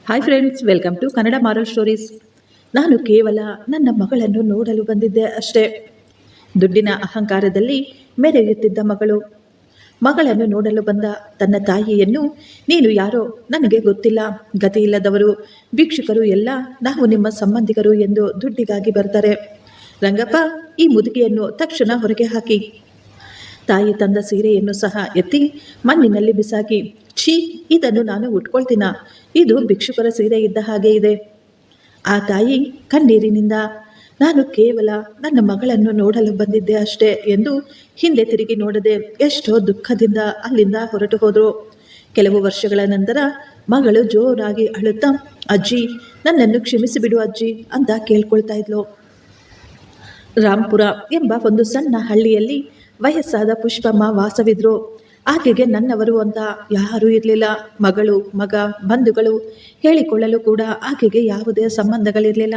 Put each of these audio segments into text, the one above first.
Hi friends, welcome to Kannada moral stories. ನಾನು ಕೇವಲ ನನ್ನ ಮಗಳನ್ನು ನೋಡಲು ಬಂದಿದ್ದೆ ಅಷ್ಟೇ. ದುಡ್ಡಿನ ಅಹಂಕಾರದಲ್ಲಿ ಮೆರೆಯುತ್ತಿದ್ದ ಮಗಳನ್ನು ನೋಡಲು ಬಂದ ತನ್ನ ತಾಯಿಯನ್ನು, ನೀನು ಯಾರೋ ನನಗೆ ಗೊತ್ತಿಲ್ಲ, ಗತಿಯಿಲ್ಲದವರು, ಭಿಕ್ಷುಕರು ಎಲ್ಲ ನಾವು ನಿಮ್ಮ ಸಂಬಂಧಿಕರು ಎಂದು ದುಡ್ಡಿಗಾಗಿ ಬರ್ತಾರೆ. ರಂಗಪ್ಪ, ಈ ಮುದುಕಿಯನ್ನು ತಕ್ಷಣ ಹೊರಗೆ ಹಾಕಿ. ತಾಯಿ ತಂದ ಸೀರೆಯನ್ನು ಸಹ ಎತ್ತಿ ಮಣ್ಣಿನಲ್ಲಿ ಬಿಸಾಕಿ, ಛೀ, ಇದನ್ನು ನಾನು ಉಟ್ಕೊಳ್ತೀನ, ಇದು ಭಿಕ್ಷುಕರ ಸೀರೆ ಇದ್ದ ಹಾಗೆ ಇದೆ. ಆ ತಾಯಿ ಕಣ್ಣೀರಿನಿಂದ, ನಾನು ಕೇವಲ ನನ್ನ ಮಗಳನ್ನು ನೋಡಲು ಬಂದಿದ್ದೆ ಅಷ್ಟೇ ಎಂದು ಹಿಂದೆ ತಿರುಗಿ ನೋಡದೆ ಎಷ್ಟೋ ದುಃಖದಿಂದ ಅಲ್ಲಿಂದ ಹೊರಟು ಹೋದರು. ಕೆಲವು ವರ್ಷಗಳ ನಂತರ ಮಗಳು ಜೋರಾಗಿ ಅಳುತ್ತಾ, ಅಜ್ಜಿ, ನನ್ನನ್ನು ಕ್ಷಮಿಸಿಬಿಡು ಅಜ್ಜಿ ಅಂತ ಕೇಳ್ಕೊಳ್ತಾ ಇದ್ಲು. ರಾಂಪುರ ಎಂಬ ಒಂದು ಸಣ್ಣ ಹಳ್ಳಿಯಲ್ಲಿ ವಯಸ್ಸಾದ ಪುಷ್ಪಮ್ಮ ವಾಸವಿದ್ರು. ಆಕೆಗೆ ನನ್ನವರು ಅಂತ ಯಾರೂ ಇರಲಿಲ್ಲ. ಮಗಳು, ಮಗ, ಬಂಧುಗಳು ಹೇಳಿಕೊಳ್ಳಲು ಕೂಡ ಆಕೆಗೆ ಯಾವುದೇ ಸಂಬಂಧಗಳಿರಲಿಲ್ಲ.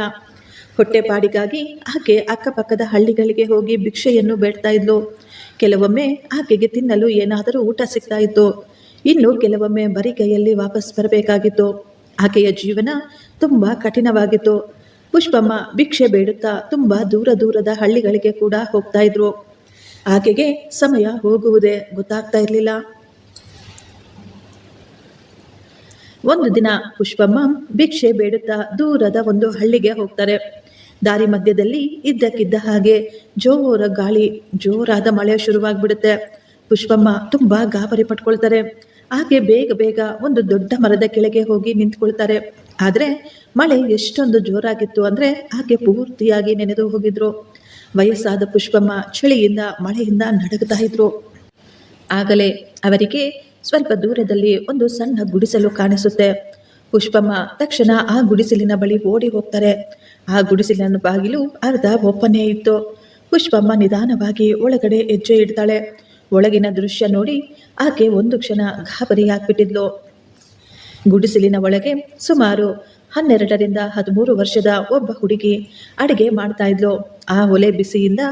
ಹೊಟ್ಟೆಪಾಡಿಗಾಗಿ ಆಕೆ ಅಕ್ಕಪಕ್ಕದ ಹಳ್ಳಿಗಳಿಗೆ ಹೋಗಿ ಭಿಕ್ಷೆಯನ್ನು ಬೇಡ್ತಾ ಇದ್ಲು. ಕೆಲವೊಮ್ಮೆ ಆಕೆಗೆ ತಿನ್ನಲು ಏನಾದರೂ ಊಟ ಸಿಗ್ತಾ ಇತ್ತು, ಇನ್ನು ಕೆಲವೊಮ್ಮೆ ಬರೀ ಕೈಯಲ್ಲಿ ವಾಪಸ್ ಬರಬೇಕಾಗಿತ್ತು. ಆಕೆಯ ಜೀವನ ತುಂಬ ಕಠಿಣವಾಗಿತ್ತು. ಪುಷ್ಪಮ್ಮ ಭಿಕ್ಷೆ ಬೇಡುತ್ತಾ ತುಂಬ ದೂರದ ಹಳ್ಳಿಗಳಿಗೆ ಕೂಡ ಹೋಗ್ತಾ ಇದ್ರು. ಆಕೆಗೆ ಸಮಯ ಹೋಗುವುದೇ ಗೊತ್ತಾಗ್ತಾ ಇರಲಿಲ್ಲ. ಒಂದು ದಿನ ಪುಷ್ಪಮ್ಮ ಭಿಕ್ಷೆ ಬೇಡುತ್ತಾ ದೂರದ ಒಂದು ಹಳ್ಳಿಗೆ ಹೋಗ್ತಾರೆ. ದಾರಿ ಮಧ್ಯದಲ್ಲಿ ಇದ್ದಕ್ಕಿದ್ದ ಹಾಗೆ ಜೋರ ಗಾಳಿ, ಜೋರಾದ ಮಳೆ ಶುರುವಾಗ್ಬಿಡುತ್ತೆ. ಪುಷ್ಪಮ್ಮ ತುಂಬಾ ಗಾಬರಿ ಪಟ್ಕೊಳ್ತಾರೆ. ಆಕೆ ಬೇಗ ಒಂದು ದೊಡ್ಡ ಮರದ ಕೆಳಗೆ ಹೋಗಿ ನಿಂತ್ಕೊಳ್ತಾರೆ. ಆದರೆ ಮಳೆ ಎಷ್ಟೊಂದು ಜೋರಾಗಿತ್ತು ಅಂದರೆ ಆಕೆ ಪೂರ್ತಿಯಾಗಿ ನೆನೆದು ಹೋಗಿದ್ರು. ವಯಸ್ಸಾದ ಪುಷ್ಪಮ್ಮ ಚಳಿಯಿಂದ, ಮಳೆಯಿಂದ ನಡುಗುತ್ತಾ ಇದ್ರು. ಆಗಲೇ ಅವರಿಗೆ ಸ್ವಲ್ಪ ದೂರದಲ್ಲಿ ಒಂದು ಸಣ್ಣ ಗುಡಿಸಲು ಕಾಣಿಸುತ್ತೆ. ಪುಷ್ಪಮ್ಮ ತಕ್ಷಣ ಆ ಗುಡಿಸಲಿನ ಬಳಿ ಓಡಿ ಹೋಗ್ತಾರೆ. ಆ ಗುಡಿಸಲಿನ ಬಾಗಿಲು ಅರ್ಧ ಓಪನ್ನೇ ಇತ್ತು. ಪುಷ್ಪಮ್ಮ ನಿಧಾನವಾಗಿ ಒಳಗಡೆ ಹೆಜ್ಜೆ ಇಡ್ತಾಳೆ. ಒಳಗಿನ ದೃಶ್ಯ ನೋಡಿ ಆಕೆ ಒಂದು ಕ್ಷಣ ಗಾಬರಿಯಾಗ್ಬಿಟ್ಟಿದ್ಲು. ಗುಡಿಸಲಿನ ಒಳಗೆ ಸುಮಾರು 12ರಿಂದ 13 ವರ್ಷದ ಒಬ್ಬ ಹುಡುಗಿ ಅಡಿಗೆ ಮಾಡ್ತಾ ಇದ್ಲು. ಆ ಒಲೆ ಬಿಸಿಯಿಂದ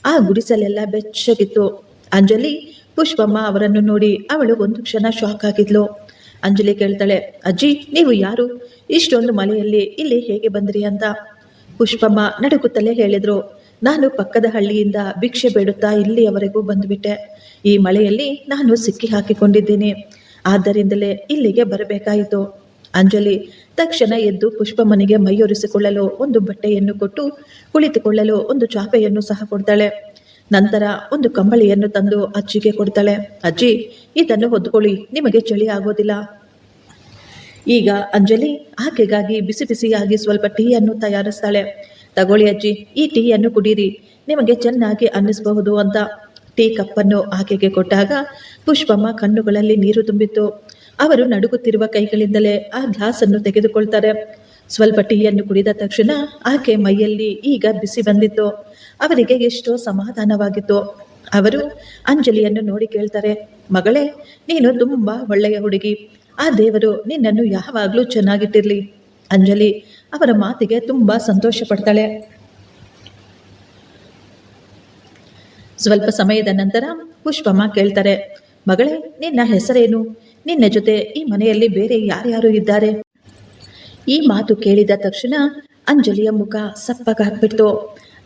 ಆ ಗುಡಿಸಲೆಲ್ಲ ಬೆಚ್ಚಗಿತ್ತು. ಅಂಜಲಿ ಪುಷ್ಪಮ್ಮ ಅವರನ್ನು ನೋಡಿ ಅವಳು ಒಂದು ಕ್ಷಣ ಶಾಕ್ ಆಗಿದ್ಲು. ಅಂಜಲಿ ಕೇಳ್ತಾಳೆ, ಅಜ್ಜಿ, ನೀವು ಯಾರು? ಇಷ್ಟೊಂದು ಮಳೆಯಲ್ಲಿ ಇಲ್ಲಿ ಹೇಗೆ ಬಂದ್ರಿ ಅಂತ. ಪುಷ್ಪಮ್ಮ ನಡುಗುತ್ತಲೇ ಹೇಳಿದ್ರು, ನಾನು ಪಕ್ಕದ ಹಳ್ಳಿಯಿಂದ ಭಿಕ್ಷೆ ಬೇಡುತ್ತಾ ಇಲ್ಲಿಯವರೆಗೂ ಬಂದುಬಿಟ್ಟೆ. ಈ ಮಳೆಯಲ್ಲಿ ನಾನು ಸಿಕ್ಕಿ ಹಾಕಿಕೊಂಡಿದ್ದೀನಿ, ಆದ್ದರಿಂದಲೇ ಇಲ್ಲಿಗೆ ಬರಬೇಕಾಯಿತು. ಅಂಜಲಿ ತಕ್ಷಣ ಎದ್ದು ಪುಷ್ಪಮ್ಮನಿಗೆ ಮೈಯೊರೆಸಿಕೊಳ್ಳಲು ಒಂದು ಬಟ್ಟೆಯನ್ನು ಕೊಟ್ಟು ಕುಳಿತುಕೊಳ್ಳಲು ಒಂದು ಚಾಪೆಯನ್ನು ಸಹ ಕೊಡ್ತಾಳೆ. ನಂತರ ಒಂದು ಕಂಬಳಿಯನ್ನು ತಂದು ಅಜ್ಜಿಗೆ ಕೊಡ್ತಾಳೆ. ಅಜ್ಜಿ, ಇದನ್ನು ಹೊದ್ಕೊಳ್ಳಿ, ನಿಮಗೆ ಚಳಿ ಆಗೋದಿಲ್ಲ. ಈಗ ಅಂಜಲಿ ಆಕೆಗಾಗಿ ಬಿಸಿ ಬಿಸಿಯಾಗಿ ಸ್ವಲ್ಪ ಟೀಯನ್ನು ತಯಾರಿಸ್ತಾಳೆ. ತಗೊಳ್ಳಿ ಅಜ್ಜಿ, ಈ ಟೀಯನ್ನು ಕುಡೀರಿ, ನಿಮಗೆ ಚೆನ್ನಾಗಿ ಅನ್ನಿಸಬಹುದು ಅಂತ ಟೀ ಕಪ್ಪನ್ನು ಆಕೆಗೆ ಕೊಟ್ಟಾಗ ಪುಷ್ಪಮ್ಮ ಕಣ್ಣುಗಳಲ್ಲಿ ನೀರು ತುಂಬಿತ್ತು. ಅವರು ನಡುಗುತ್ತಿರುವ ಕೈಗಳಿಂದಲೇ ಆ ಗ್ಲಾಸನ್ನು ತೆಗೆದುಕೊಳ್ತಾರೆ. ಸ್ವಲ್ಪ ಟೀಯನ್ನು ಕುಡಿದ ತಕ್ಷಣ ಆಕೆ ಮೈಯಲ್ಲಿ ಈಗ ಬಿಸಿ ಬಂದಿತ್ತು. ಅವರಿಗೆ ಎಷ್ಟೋ ಸಮಾಧಾನವಾಗಿತ್ತು. ಅವರು ಅಂಜಲಿಯನ್ನು ನೋಡಿ ಕೇಳ್ತಾರೆ, ಮಗಳೇ, ನೀನು ತುಂಬಾ ಒಳ್ಳೆಯ ಹುಡುಗಿ, ಆ ದೇವರು ನಿನ್ನನ್ನು ಯಾವಾಗಲೂ ಚೆನ್ನಾಗಿಟ್ಟಿರ್ಲಿ. ಅಂಜಲಿ ಅವರ ಮಾತಿಗೆ ತುಂಬಾ ಸಂತೋಷ ಪಡ್ತಾಳೆ. ಸ್ವಲ್ಪ ಸಮಯದ ನಂತರ ಪುಷ್ಪಮ್ಮ ಕೇಳ್ತಾರೆ, ಮಗಳೇ, ನಿನ್ನ ಹೆಸರೇನು? ನಿನ್ನ ಜೊತೆ ಈ ಮನೆಯಲ್ಲಿ ಬೇರೆ ಯಾರ್ಯಾರು ಇದ್ದಾರೆ? ಈ ಮಾತು ಕೇಳಿದ ತಕ್ಷಣ ಅಂಜಲಿಯ ಮುಖ ಸಪ್ಪಗಾಗ್ಬಿಡ್ತು.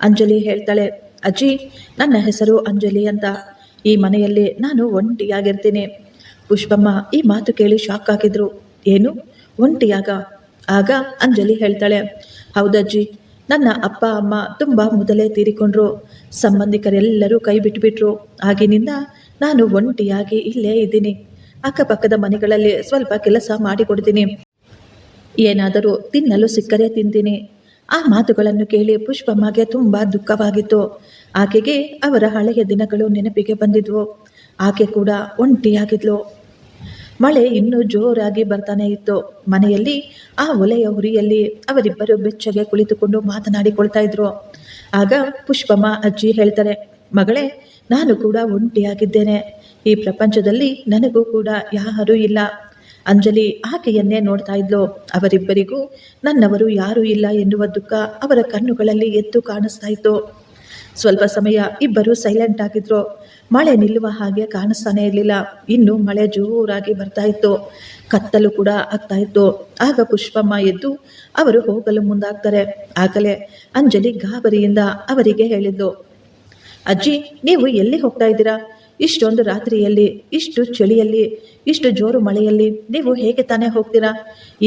ಅಂಜಲಿ ಹೇಳ್ತಾಳೆ, ಅಜ್ಜಿ, ನನ್ನ ಹೆಸರು ಅಂಜಲಿ ಅಂತ. ಈ ಮನೆಯಲ್ಲಿ ನಾನು ಒಂಟಿಯಾಗಿರ್ತೀನಿ. ಪುಷ್ಪಮ್ಮ ಈ ಮಾತು ಕೇಳಿ ಶಾಕ್ ಆಗಿದ್ರು. ಏನು, ಒಂಟಿಯಾಗ? ಆಗ ಅಂಜಲಿ ಹೇಳ್ತಾಳೆ, ಹೌದಜ್ಜಿ, ನನ್ನ ಅಪ್ಪ ಅಮ್ಮ ತುಂಬ ಮೊದಲೇ ತೀರಿಕೊಂಡ್ರು. ಸಂಬಂಧಿಕರೆಲ್ಲರೂ ಕೈ ಬಿಟ್ಟುಬಿಟ್ರು. ಆಗಿನಿಂದ ನಾನು ಒಂಟಿಯಾಗಿ ಇಲ್ಲೇ ಇದ್ದೀನಿ. ಅಕ್ಕಪಕ್ಕದ ಮನೆಗಳಲ್ಲಿ ಸ್ವಲ್ಪ ಕೆಲಸ ಮಾಡಿಕೊಡ್ತೀನಿ, ಏನಾದರೂ ತಿನ್ನಲು ಸಿಕ್ಕರೆ ತಿಂತೀನಿ. ಆ ಮಾತುಗಳನ್ನು ಕೇಳಿ ಪುಷ್ಪಮ್ಮಗೆ ತುಂಬ ದುಃಖವಾಗಿತ್ತು. ಆಕೆಗೆ ಅವರ ಹಳೆಯ ದಿನಗಳು ನೆನಪಿಗೆ ಬಂದಿದ್ವು. ಆಕೆ ಕೂಡ ಒಂಟಿಯಾಗಿದ್ಲು. ಮಳೆ ಇನ್ನೂ ಜೋರಾಗಿ ಬರ್ತಾನೆ ಇತ್ತು. ಮನೆಯಲ್ಲಿ ಆ ಒಲೆಯ ಹುರಿಯಲ್ಲಿ ಅವರಿಬ್ಬರು ಬೆಚ್ಚಗೆ ಕುಳಿತುಕೊಂಡು ಮಾತನಾಡಿಕೊಳ್ತಾ ಇದ್ರು. ಆಗ ಪುಷ್ಪಮ್ಮ ಅಜ್ಜಿ ಹೇಳ್ತಾರೆ, ಮಗಳೇ, ನಾನು ಕೂಡ ಒಂಟಿಯಾಗಿದ್ದೇನೆ. ಈ ಪ್ರಪಂಚದಲ್ಲಿ ನನಗೂ ಕೂಡ ಯಾರೂ ಇಲ್ಲ. ಅಂಜಲಿ ಆಕೆಯನ್ನೇ ನೋಡ್ತಾ ಇದ್ಲು. ಅವರಿಬ್ಬರಿಗೂ ನನ್ನವರು ಯಾರೂ ಇಲ್ಲ ಎನ್ನುವ ದುಃಖ ಅವರ ಕಣ್ಣುಗಳಲ್ಲಿ ಎದ್ದು ಕಾಣಿಸ್ತಾ ಇತ್ತು. ಸ್ವಲ್ಪ ಸಮಯ ಇಬ್ಬರು ಸೈಲೆಂಟ್ ಆಗಿದ್ರು. ಮಳೆ ನಿಲ್ಲುವ ಹಾಗೆ ಕಾಣಿಸ್ತಾನೆ ಇರಲಿಲ್ಲ. ಇನ್ನು ಮಳೆ ಜೋರಾಗಿ ಬರ್ತಾ ಇತ್ತು. ಕತ್ತಲು ಕೂಡ ಆಗ್ತಾ ಇತ್ತು. ಆಗ ಪುಷ್ಪಮ್ಮ ಎದ್ದು ಅವರು ಹೋಗಲು ಮುಂದಾಗ್ತಾರೆ. ಆಗಲೇ ಅಂಜಲಿ ಗಾಬರಿಯಿಂದ ಅವರಿಗೆ ಹೇಳಿದ್ಲು, ಅಜ್ಜಿ, ನೀವು ಎಲ್ಲಿ ಹೋಗ್ತಾ ಇದ್ದೀರಾ? ಇಷ್ಟೊಂದು ರಾತ್ರಿಯಲ್ಲಿ, ಇಷ್ಟು ಚಳಿಯಲ್ಲಿ, ಇಷ್ಟು ಜೋರು ಮಳೆಯಲ್ಲಿ ನೀವು ಹೇಗೆ ತಾನೇ ಹೋಗ್ತೀರಾ?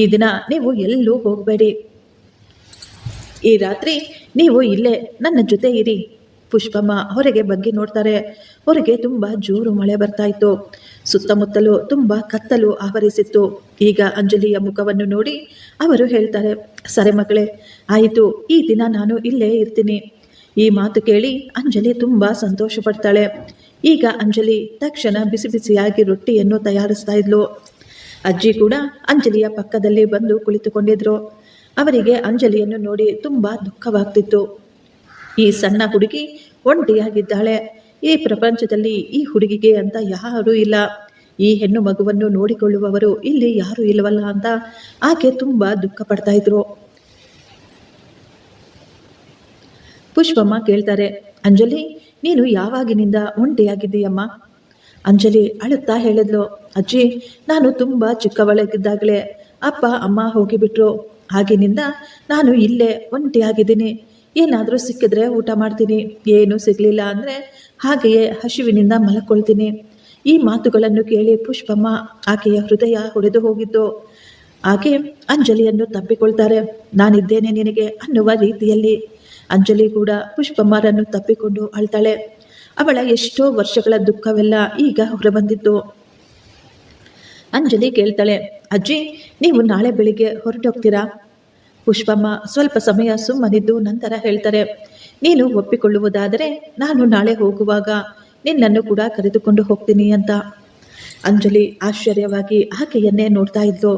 ಈ ದಿನ ನೀವು ಎಲ್ಲೂ ಹೋಗಬೇಡಿ. ಈ ರಾತ್ರಿ ನೀವು ಇಲ್ಲೇ ನನ್ನ ಜೊತೆ ಇರಿ. ಪುಷ್ಪಮ್ಮ ಹೊರಗೆ ಬಗ್ಗೆ ನೋಡ್ತಾರೆ. ಹೊರಗೆ ತುಂಬ ಜೋರು ಮಳೆ ಬರ್ತಾ ಇತ್ತು. ಸುತ್ತಮುತ್ತಲೂ ತುಂಬ ಕತ್ತಲು ಆವರಿಸಿತ್ತು. ಈಗ ಅಂಜಲಿಯ ಮುಖವನ್ನು ನೋಡಿ ಅವರು ಹೇಳ್ತಾರೆ, ಸರಿ ಮಗಳೇ, ಆಯಿತು, ಈ ದಿನ ನಾನು ಇಲ್ಲೇ ಇರ್ತೀನಿ. ಈ ಮಾತು ಕೇಳಿ ಅಂಜಲಿ ತುಂಬ ಸಂತೋಷ ಪಡ್ತಾಳೆ. ಈಗ ಅಂಜಲಿ ತಕ್ಷಣ ಬಿಸಿ ಬಿಸಿಯಾಗಿ ರೊಟ್ಟಿಯನ್ನು ತಯಾರಿಸ್ತಾ ಇದ್ಲು. ಅಜ್ಜಿ ಕೂಡ ಅಂಜಲಿಯ ಪಕ್ಕದಲ್ಲಿ ಬಂದು ಕುಳಿತುಕೊಂಡಿದ್ರು. ಅವರಿಗೆ ಅಂಜಲಿಯನ್ನು ನೋಡಿ ತುಂಬ ದುಃಖವಾಗ್ತಿತ್ತು. ಈ ಸಣ್ಣ ಹುಡುಗಿ ಒಂಟಿಯಾಗಿದ್ದಾಳೆ. ಈ ಪ್ರಪಂಚದಲ್ಲಿ ಈ ಹುಡುಗಿಗೆ ಅಂತ ಯಾರೂ ಇಲ್ಲ. ಈ ಹೆಣ್ಣು ಮಗುವನ್ನು ನೋಡಿಕೊಳ್ಳುವವರು ಇಲ್ಲಿ ಯಾರೂ ಇಲ್ಲವಲ್ಲ ಅಂತ ಆಕೆ ತುಂಬ ದುಃಖ ಪಡ್ತಾ ಇದ್ರು. ಪುಷ್ಪಮ್ಮ ಕೇಳ್ತಾರೆ, ಅಂಜಲಿ, ನೀನು ಯಾವಾಗಿನಿಂದ ಒಂಟಿಯಾಗಿದ್ದೀಯಮ್ಮ? ಅಂಜಲಿ ಅಳುತ್ತಾ ಹೇಳಿದ್ಲು, ಅಜ್ಜಿ, ನಾನು ತುಂಬ ಚಿಕ್ಕವಳಾಗಿದ್ದಾಗಲೇ ಅಪ್ಪ ಅಮ್ಮ ಹೋಗಿಬಿಟ್ರು. ಆಗಿನಿಂದ ನಾನು ಇಲ್ಲೇ ಒಂಟಿಯಾಗಿದ್ದೀನಿ. ಏನಾದರೂ ಸಿಕ್ಕಿದ್ರೆ ಊಟ ಮಾಡ್ತೀನಿ, ಏನೂ ಸಿಗಲಿಲ್ಲ ಅಂದರೆ ಹಾಗೆಯೇ ಹಸಿವಿನಿಂದ ಮಲಕೊಳ್ತೀನಿ. ಈ ಮಾತುಗಳನ್ನು ಕೇಳಿ ಪುಷ್ಪಮ್ಮ ಆಕೆಯ ಹೃದಯ ಹೊಡೆದು ಹೋಗಿತ್ತು. ಆಕೆ ಅಂಜಲಿಯನ್ನು ತಬ್ಬಿಕೊಳ್ತಾರೆ. ನಾನಿದ್ದೇನೆ ನಿನಗೆ ಅನ್ನುವ ರೀತಿಯಲ್ಲಿ. ಅಂಜಲಿ ಕೂಡ ಪುಷ್ಪಮ್ಮರನ್ನು ತಪ್ಪಿಕೊಂಡು ಅಳ್ತಾಳೆ. ಅವಳ ಎಷ್ಟೋ ವರ್ಷಗಳ ದುಃಖವೆಲ್ಲ ಈಗ ಹೊರಬಂದಿತ್ತು. ಅಂಜಲಿ ಕೇಳ್ತಾಳೆ, ಅಜ್ಜಿ, ನೀವು ನಾಳೆ ಬೆಳಿಗ್ಗೆ ಹೊರಟೋಗ್ತೀರಾ? ಪುಷ್ಪಮ್ಮ ಸ್ವಲ್ಪ ಸಮಯ ಸುಮ್ಮನಿದ್ದು ನಂತರ ಹೇಳ್ತಾರೆ, ನೀನು ಒಪ್ಪಿಕೊಳ್ಳುವುದಾದರೆ ನಾನು ನಾಳೆ ಹೋಗುವಾಗ ನಿನ್ನನ್ನು ಕೂಡ ಕರೆದುಕೊಂಡು ಹೋಗ್ತೀನಿ ಅಂತ. ಅಂಜಲಿ ಆಶ್ಚರ್ಯವಾಗಿ ಆಕೆಯನ್ನೇ ನೋಡ್ತಾ ಇದ್ಲು.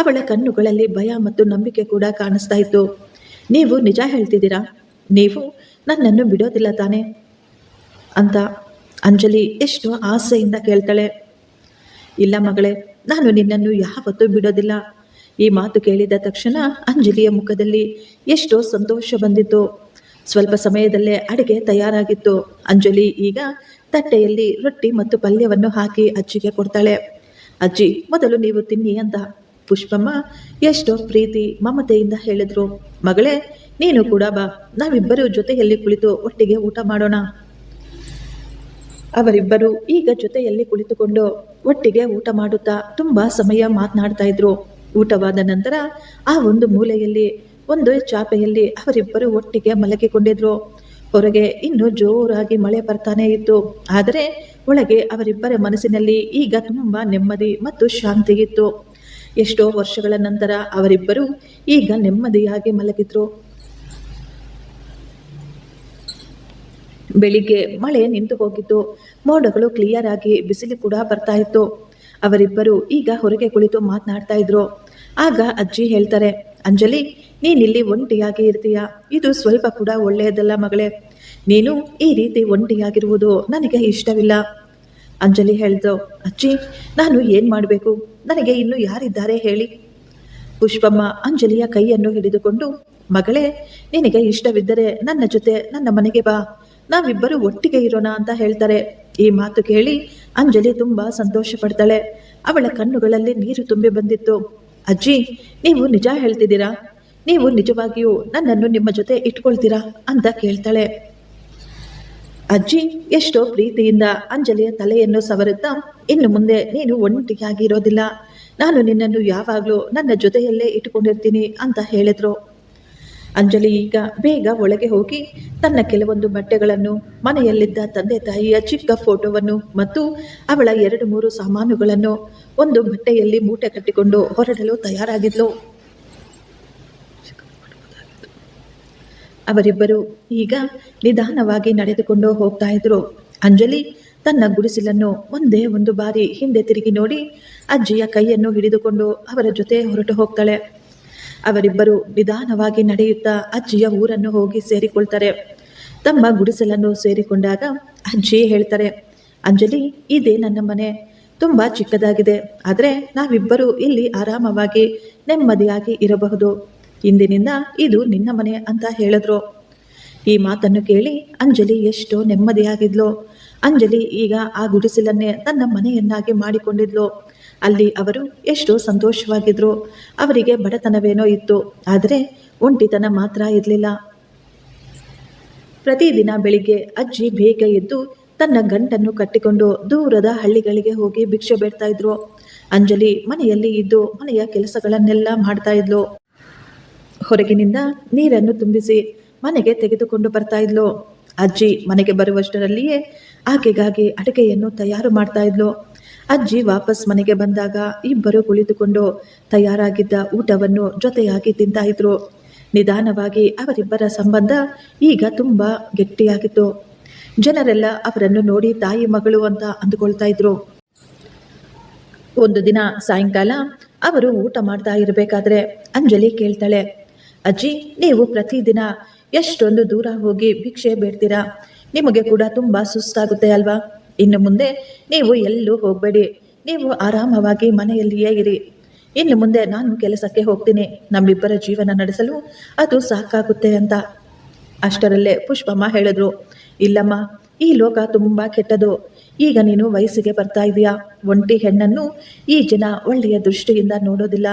ಅವಳ ಕಣ್ಣುಗಳಲ್ಲಿ ಭಯ ಮತ್ತು ನಂಬಿಕೆ ಕೂಡ ಕಾಣಿಸ್ತಾ ಇತ್ತು. ನೀವು ನಿಜ ಹೇಳ್ತಿದ್ದೀರಾ? ನೀವು ನನ್ನನ್ನು ಬಿಡೋದಿಲ್ಲ ತಾನೆ ಅಂತ ಅಂಜಲಿ ಎಷ್ಟೋ ಆಸೆಯಿಂದ ಕೇಳ್ತಾಳೆ. ಇಲ್ಲ ಮಗಳೇ, ನಾನು ನಿನ್ನನ್ನು ಯಾವತ್ತೂ ಬಿಡೋದಿಲ್ಲ. ಈ ಮಾತು ಕೇಳಿದ ತಕ್ಷಣ ಅಂಜಲಿಯ ಮುಖದಲ್ಲಿ ಎಷ್ಟೋ ಸಂತೋಷ ಬಂದಿತ್ತು. ಸ್ವಲ್ಪ ಸಮಯದಲ್ಲೇ ಅಡುಗೆ ತಯಾರಾಗಿತ್ತು. ಅಂಜಲಿ ಈಗ ತಟ್ಟೆಯಲ್ಲಿ ರೊಟ್ಟಿ ಮತ್ತು ಪಲ್ಯವನ್ನು ಹಾಕಿ ಅಜ್ಜಿಗೆ ಕೊಡ್ತಾಳೆ. ಅಜ್ಜಿ, ಮೊದಲು ನೀವು ತಿನ್ನಿ ಅಂತ ಪುಷ್ಪಮ್ಮ ಎಷ್ಟೋ ಪ್ರೀತಿ ಮಮತೆಯಿಂದ ಹೇಳಿದ್ರು. ಮಗಳೇ, ನೀನು ಕೂಡ ಬಾ, ನಾವಿಬ್ಬರು ಜೊತೆಯಲ್ಲಿ ಕುಳಿತು ಒಟ್ಟಿಗೆ ಊಟ ಮಾಡೋಣ. ಅವರಿಬ್ಬರು ಈಗ ಜೊತೆಯಲ್ಲಿ ಕುಳಿತುಕೊಂಡು ಒಟ್ಟಿಗೆ ಊಟ ಮಾಡುತ್ತಾ ತುಂಬಾ ಸಮಯ ಮಾತನಾಡ್ತಾ ಇದ್ರು. ಊಟವಾದ ನಂತರ ಆ ಒಂದು ಮೂಲೆಯಲ್ಲಿ ಒಂದು ಚಾಪೆಯಲ್ಲಿ ಅವರಿಬ್ಬರು ಒಟ್ಟಿಗೆ ಮಲಗಿಕೊಂಡಿದ್ರು. ಹೊರಗೆ ಇನ್ನೂ ಜೋರಾಗಿ ಮಳೆ ಬರ್ತಾನೆ ಇತ್ತು. ಆದರೆ ಒಳಗೆ ಅವರಿಬ್ಬರ ಮನಸ್ಸಿನಲ್ಲಿ ಈಗ ತುಂಬಾ ನೆಮ್ಮದಿ ಮತ್ತು ಶಾಂತಿ ಇತ್ತು. ಎಷ್ಟೋ ವರ್ಷಗಳ ನಂತರ ಅವರಿಬ್ಬರು ಈಗ ನೆಮ್ಮದಿಯಾಗಿ ಮಲಗಿದ್ರು. ಬೆಳಿಗ್ಗೆ ಮಳೆ ನಿಂತು ಹೋಗಿತ್ತು. ಮೋಡಗಳು ಕ್ಲಿಯರ್ ಆಗಿ ಬಿಸಿಲು ಕೂಡ ಬರ್ತಾ ಇತ್ತು. ಅವರಿಬ್ಬರು ಈಗ ಹೊರಗೆ ಕುಳಿತು ಮಾತನಾಡ್ತಾ ಇದ್ರು. ಆಗ ಅಜ್ಜಿ ಹೇಳ್ತಾರೆ, ಅಂಜಲಿ, ನೀನಿಲ್ಲಿ ಒಂಟಿಯಾಗಿ ಇರ್ತೀಯ, ಇದು ಸ್ವಲ್ಪ ಕೂಡ ಒಳ್ಳೆಯದಲ್ಲ ಮಗಳೇ. ನೀನು ಈ ರೀತಿ ಒಂಟಿಯಾಗಿರುವುದು ನನಗೆ ಇಷ್ಟವಿಲ್ಲ. ಅಂಜಲಿ ಹೇಳ್ದು, ಅಜ್ಜಿ, ನಾನು ಏನು ಮಾಡಬೇಕು? ನನಗೆ ಇನ್ನು ಯಾರಿದ್ದಾರೆ ಹೇಳಿ? ಪುಷ್ಪಮ್ಮ ಅಂಜಲಿಯ ಕೈಯನ್ನು ಹಿಡಿದುಕೊಂಡು, ಮಗಳೇ, ನಿನಗೆ ಇಷ್ಟವಿದ್ದರೆ ನನ್ನ ಜೊತೆ ನನ್ನ ಮನೆಗೆ ಬಾ, ನಾವಿಬ್ಬರು ಒಟ್ಟಿಗೆ ಇರೋಣ ಅಂತ ಹೇಳ್ತಾರೆ. ಈ ಮಾತು ಕೇಳಿ ಅಂಜಲಿ ತುಂಬಾ ಸಂತೋಷ ಪಡ್ತಾಳೆ. ಅವಳ ಕಣ್ಣುಗಳಲ್ಲಿ ನೀರು ತುಂಬಿ ಬಂದಿತ್ತು. ಅಜ್ಜಿ, ನೀವು ನಿಜ ಹೇಳ್ತಿದ್ದೀರಾ? ನೀವು ನಿಜವಾಗಿಯೂ ನನ್ನನ್ನು ನಿಮ್ಮ ಜೊತೆ ಇಟ್ಕೊಳ್ತೀರಾ ಅಂತ ಕೇಳ್ತಾಳೆ. ಅಜ್ಜಿ ಎಷ್ಟೋ ಪ್ರೀತಿಯಿಂದ ಅಂಜಲಿಯ ತಲೆಯನ್ನು ಸವರುತ್ತಾ, ಇನ್ನು ಮುಂದೆ ನೀನು ಒಂಟಿಯಾಗಿ ಇರೋದಿಲ್ಲ, ನಾನು ನಿನ್ನನ್ನು ಯಾವಾಗಲೂ ನನ್ನ ಜೊತೆಯಲ್ಲೇ ಇಟ್ಟುಕೊಂಡಿರ್ತೀನಿ ಅಂತ ಹೇಳಿದ್ರು. ಅಂಜಲಿ ಈಗ ಬೇಗ ಒಳಗೆ ಹೋಗಿ ತನ್ನ ಕೆಲವೊಂದು ಬಟ್ಟೆಗಳನ್ನು, ಮನೆಯಲ್ಲಿದ್ದ ತಂದೆ ತಾಯಿಯ ಚಿಕ್ಕ ಫೋಟೋವನ್ನು ಮತ್ತು ಅವಳ 2-3 ಸಾಮಾನುಗಳನ್ನು ಒಂದು ಬಟ್ಟೆಯಲ್ಲಿ ಮೂಟೆ ಕಟ್ಟಿಕೊಂಡು ಹೊರಡಲು ತಯಾರಾಗಿದ್ಲು. ಅವರಿಬ್ಬರು ಈಗ ನಿಧಾನವಾಗಿ ನಡೆದುಕೊಂಡು ಹೋಗ್ತಾ ಇದ್ರು. ಅಂಜಲಿ ತನ್ನ ಗುಡಿಸಲನ್ನು ಒಂದೇ ಒಂದು ಬಾರಿ ಹಿಂದೆ ತಿರುಗಿ ನೋಡಿ ಅಜ್ಜಿಯ ಕೈಯನ್ನು ಹಿಡಿದುಕೊಂಡು ಅವರ ಜೊತೆ ಹೊರಟು ಹೋಗ್ತಾಳೆ. ಅವರಿಬ್ಬರು ನಿಧಾನವಾಗಿ ನಡೆಯುತ್ತಾ ಅಜ್ಜಿಯ ಊರನ್ನು ಹೋಗಿ ಸೇರಿಕೊಳ್ತಾರೆ. ತಮ್ಮ ಗುಡಿಸಲನ್ನು ಸೇರಿಕೊಂಡಾಗ ಅಜ್ಜಿ ಹೇಳ್ತಾರೆ, ಅಂಜಲಿ, ಇದೇ ನನ್ನ ಮನೆ, ತುಂಬ ಚಿಕ್ಕದಾಗಿದೆ, ಆದರೆ ನಾವಿಬ್ಬರು ಇಲ್ಲಿ ಆರಾಮವಾಗಿ ನೆಮ್ಮದಿಯಾಗಿ ಇರಬಹುದು. ಇಂದಿನಿಂದ ಇದು ನಿನ್ನ ಮನೆ ಅಂತ ಹೇಳಿದ್ರು. ಈ ಮಾತನ್ನು ಕೇಳಿ ಅಂಜಲಿ ಎಷ್ಟೋ ನೆಮ್ಮದಿಯಾಗಿದ್ಲು. ಅಂಜಲಿ ಈಗ ಆ ಗುಡಿಸಲನ್ನೇ ತನ್ನ ಮನೆಯನ್ನಾಗಿ ಮಾಡಿಕೊಂಡಿದ್ಲು. ಅಲ್ಲಿ ಅವರು ಎಷ್ಟೋ ಸಂತೋಷವಾಗಿದ್ರು. ಅವರಿಗೆ ಬಡತನವೇನೋ ಇತ್ತು, ಆದರೆ ಒಂಟಿತನ ಮಾತ್ರ ಇರಲಿಲ್ಲ. ಪ್ರತಿದಿನ ಬೆಳಿಗ್ಗೆ ಅಜ್ಜಿ ಬೇಗ ಎದ್ದು ತನ್ನ ಗಂಟನ್ನು ಕಟ್ಟಿಕೊಂಡು ದೂರದ ಹಳ್ಳಿಗಳಿಗೆ ಹೋಗಿ ಭಿಕ್ಷೆ ಬೇಡ್ತಾ ಇದ್ರು. ಅಂಜಲಿ ಮನೆಯಲ್ಲಿ ಇದ್ದು ಮನೆಯ ಕೆಲಸಗಳನ್ನೆಲ್ಲ ಮಾಡ್ತಾ ಇದ್ಲು. ಹೊರಗಿನಿಂದ ನೀರನ್ನು ತುಂಬಿಸಿ ಮನೆಗೆ ತೆಗೆದುಕೊಂಡು ಬರ್ತಾ ಇದ್ಲು. ಅಜ್ಜಿ ಮನೆಗೆ ಬರುವಷ್ಟರಲ್ಲಿಯೇ ಆಕೆಗಾಗಿ ಅಡುಗೆಯನ್ನು ತಯಾರು ಮಾಡ್ತಾ ಇದ್ಲು. ಅಜ್ಜಿ ವಾಪಸ್ ಮನೆಗೆ ಬಂದಾಗ ಇಬ್ಬರು ಕುಳಿತುಕೊಂಡು ತಯಾರಾಗಿದ್ದ ಊಟವನ್ನು ಜೊತೆಯಾಗಿ ತಿಂತಾ ಇದ್ರು. ನಿಧಾನವಾಗಿ ಅವರಿಬ್ಬರ ಸಂಬಂಧ ಈಗ ತುಂಬ ಗಟ್ಟಿಯಾಗಿತ್ತು. ಜನರೆಲ್ಲ ಅವರನ್ನು ನೋಡಿ ತಾಯಿ ಮಗಳು ಅಂತ ಅಂದುಕೊಳ್ತಾ ಇದ್ರು. ಒಂದು ದಿನ ಸಾಯಂಕಾಲ ಅವರು ಊಟ ಮಾಡ್ತಾ ಇರಬೇಕಾದ್ರೆ ಅಂಜಲಿ ಕೇಳ್ತಾಳೆ, ಅಜ್ಜಿ, ನೀವು ಪ್ರತಿದಿನ ಎಷ್ಟೊಂದು ದೂರ ಹೋಗಿ ಭಿಕ್ಷೆ ಬೇಡ್ತೀರಾ? ನಿಮಗೆ ಕೂಡ ತುಂಬ ಸುಸ್ತಾಗುತ್ತೆ ಅಲ್ವಾ? ಇನ್ನು ಮುಂದೆ ನೀವು ಎಲ್ಲೂ ಹೋಗಬೇಡಿ, ನೀವು ಆರಾಮವಾಗಿ ಮನೆಯಲ್ಲಿಯೇ ಇರಿ. ಇನ್ನು ಮುಂದೆ ನಾನು ಕೆಲಸಕ್ಕೆ ಹೋಗ್ತೀನಿ, ನಮ್ಮಿಬ್ಬರ ಜೀವನ ನಡೆಸಲು ಅದು ಸಾಕಾಗುತ್ತೆ ಅಂತ. ಅಷ್ಟರಲ್ಲೇ ಪುಷ್ಪಮ್ಮ ಹೇಳಿದ್ರು, ಇಲ್ಲಮ್ಮ, ಈ ಲೋಕ ತುಂಬ ಕೆಟ್ಟದು. ಈಗ ನೀನು ವಯಸ್ಸಿಗೆ ಬರ್ತಾ ಇದೆಯಾ. ಒಂಟಿ ಹೆಣ್ಣನ್ನು ಈ ಜನ ಒಳ್ಳೆಯ ದೃಷ್ಟಿಯಿಂದ ನೋಡೋದಿಲ್ಲ.